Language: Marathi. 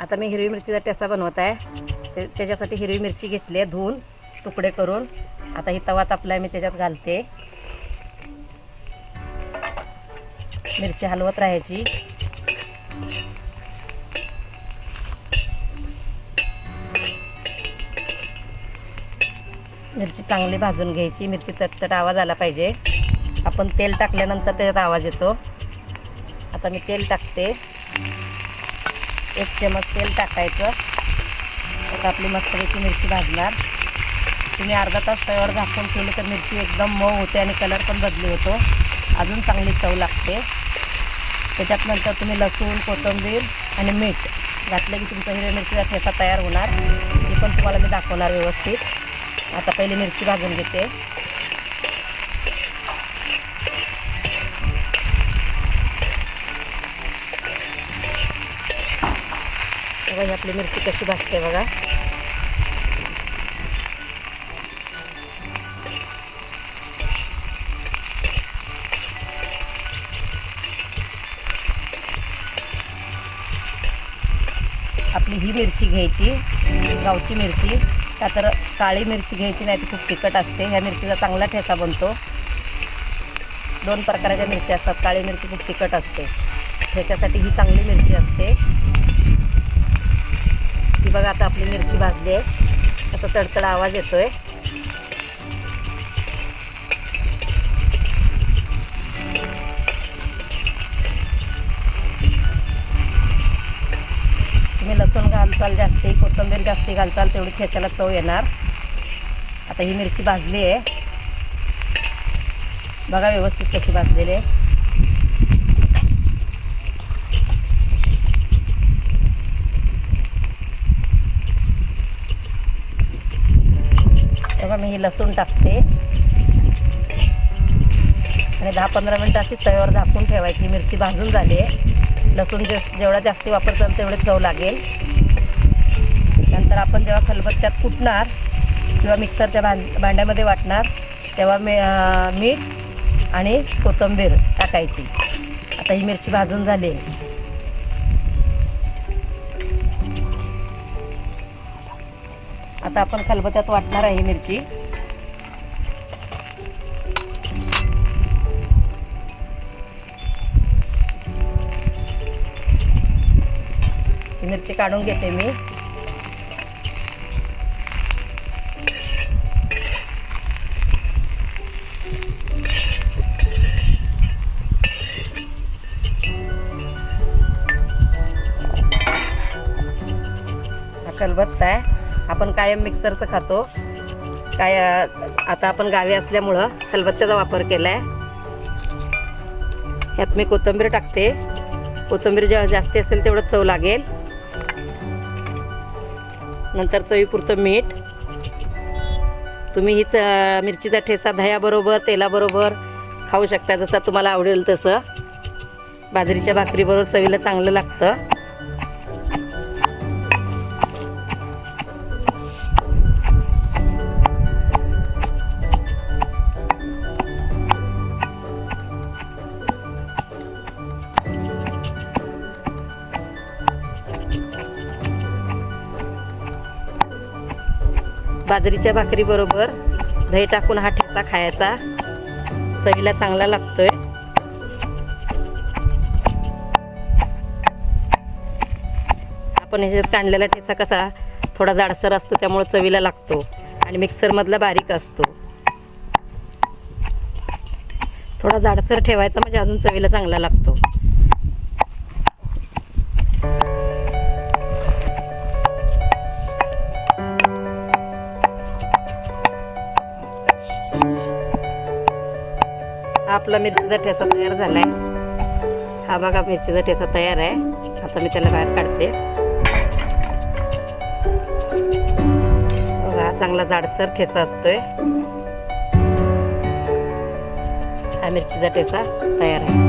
आता मी हिरवी मिरचीचा ठेचा बनवत आहे. त्याच्यासाठी हिरवी मिरची घेतली आहे धुवून तुकडे करून. आता ही तवा तापलाय, मी त्याच्यात घालते. मिरची हलवत राहायची. मिरची चांगली भाजून घ्यायची. मिरची चटचट आवाज आला पाहिजे. आपण तेल टाकल्यानंतर त्याच्यात आवाज येतो. आता मी तेल टाकते. 1 चमच तेल टाकायचं. आता आपली मस्तपैकी मिरची भाजणार. तुम्ही अर्धा तास तव्यावर झाकून ठेवली तर मिरची एकदम मऊ होते आणि कलर पण बदली होतो. अजून चांगली चव लागते. त्याच्यात नंतर तुम्ही लसूण, कोथिंबीर आणि मीठ घातले की तुमचा हिरव्या मिरचीचा ठेचा तयार होणार. हे पण तुम्हाला मी दाखवणार व्यवस्थित. आता पहिली मिरची भाजून घेते. बघा ही आपली मिरची कशी भाजते बघा. आपली ही मिरची घ्यायची, गावची मिरची. का तर काळी मिरची घ्यायची नाही, ती खूप तिखट असते. ह्या मिरचीचा चांगला ठेचा बनतो. 2 प्रकारच्या मिरची असतात. काळी मिरची खूप तिखट असते, ठेच्यासाठी ही चांगली मिरची असते. ही बघा आता आपली मिरची भाजली आहे. असा तडतड आवाज येतोय. तुम्ही लसूण घालचाल जास्ती, कोथिंबीर जास्ती घालचाल तेवढी ठेच्याला चव येणार. आता ही मिरची भाजली आहे बघा व्यवस्थित कशी भाजलेली आहे. बघा मी ही लसूण टाकते आणि 10-15 मिनटं अशी तव्यावर झाकून ठेवायची. मिरची भाजून झाली आहे. लसूण जेवढा जास्ती वापरताल तेवढे चव लागेल. नंतर आपण जेव्हा खलबत्त्यात कुटणार किंवा मिक्सरच्या भांड्यामध्ये वाटणार तेव्हा मीठ आणि कोथिंबीर टाकायची. आता ही मिरची भाजून झाली आहे. आता आपण खलबत्त्यात वाटणार आहे ही मिरची. ही मिरची काढून घेते मी. खलबत्ता आहे. आपण कायम मिक्सरचं खातो. आता आपण गावी असल्यामुळं खलबत्त्याचा वापर केला आहे. ह्यात मी कोथिंबीर टाकते. कोथिंबीर जेव्हा जास्ती असेल तेवढं चव लागेल. नंतर चवीपुरतं मीठ. तुम्ही हीच मिरचीचा ठेचा दह्याबरोबर, तेलाबरोबर खाऊ शकता, जसं तुम्हाला आवडेल तसं. बाजरीच्या भाकरीबरोबर चवीला चांगलं लागतं. बाजरीच्या भाकरीबरोबर दही टाकून हा ठेचा खायचा. चवीला चांगला लागतोय. आपण ह्याच्यात काढलेला ठेचा कसा थोडा जाडसर असतो त्यामुळे चवीला लागतो आणि मिक्सरमधला बारीक असतो. थोडा जाडसर ठेवायचा म्हणजे अजून चवीला चांगला लागतो. आपला मिरचीचा ठेचा तयार झाला आहे. हा बघा मिरचीचा ठेचा तयार आहे. आता मी त्याला बाहेर काढते. बघा चांगला जाडसर ठेचा असतोय. हा मिरचीचा ठेचा तयार आहे.